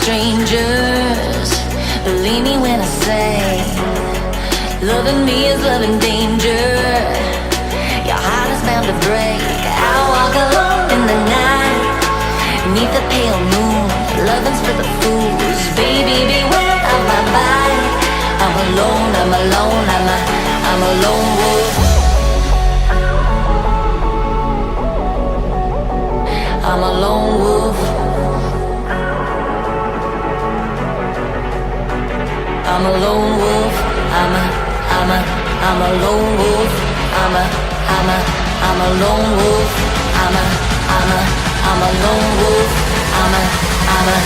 strangers. Believe me when I say, loving me is loving danger. Your heart is bound to break. I walk alone in the night, beneath the pale moon. Loving's for the fools. Baby, beware of my bite. I'm alone, I'm alone, I'm a lone wolf. I'm a lone wolf. I'm a lone wolf. I'm a lone wolf. I'm a lone wolf. I'm a lone wolf. I'm a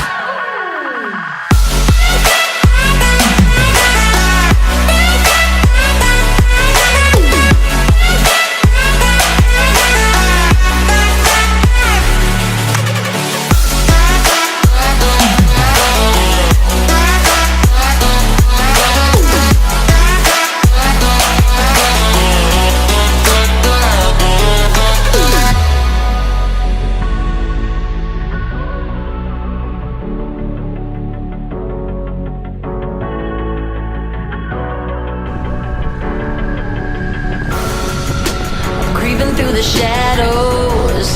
the shadows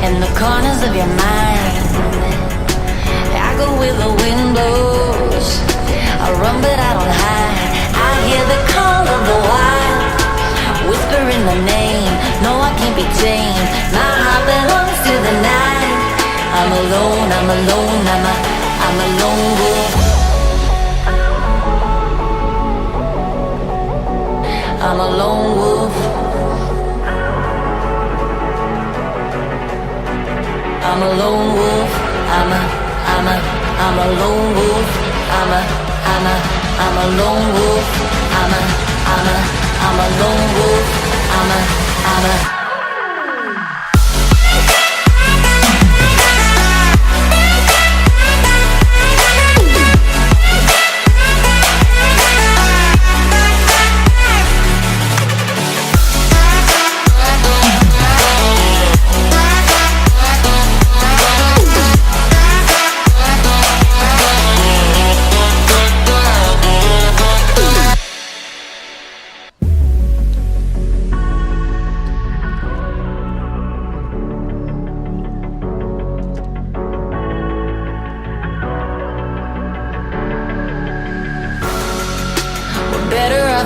and the corners of your mind. I go where the wind blows. I run but I don't hide. I hear the call of the wild, whispering the name. No, I can't be tamed. My heart belongs to the night. I'm alone, I'm alone, I'm a lone wolf. I'm a lone wolf. I'm a lone wolf. I'm a lone wolf. I'm a lone wolf. I'm a lone wolf. I'm a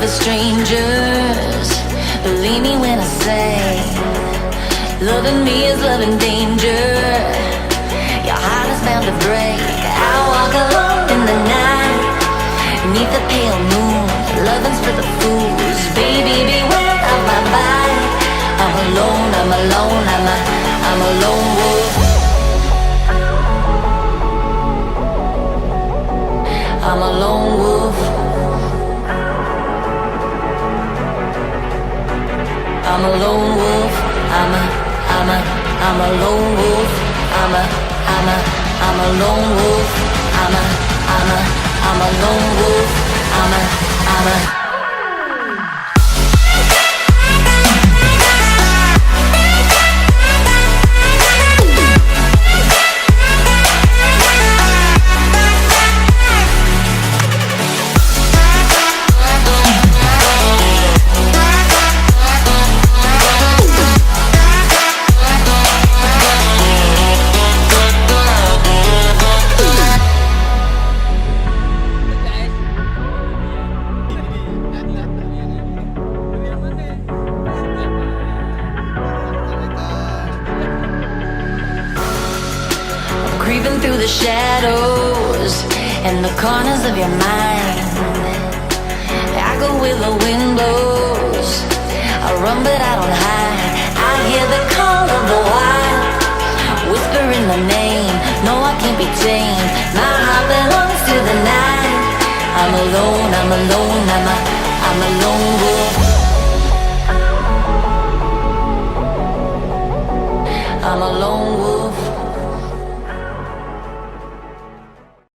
strangers. Believe me when I say, loving me is loving danger. Your heart is bound to break. I walk alone in the night, beneath the pale moon. Loving's for the fools. Baby, beware of my bite. I'm alone, I'm alone, I'm a lone wolf. I'm a lone wolf. I'm a lone wolf. I'm a lone wolf. I'm a lone wolf. I'm a lone wolf. I'm a shadows and the corners of your mind. I go where the wind blows. I run but I don't hide. I hear the call of the wild, whispering the name. No, I can't be tamed. My heart belongs to the night. I'm alone, I'm alone, I'm alone.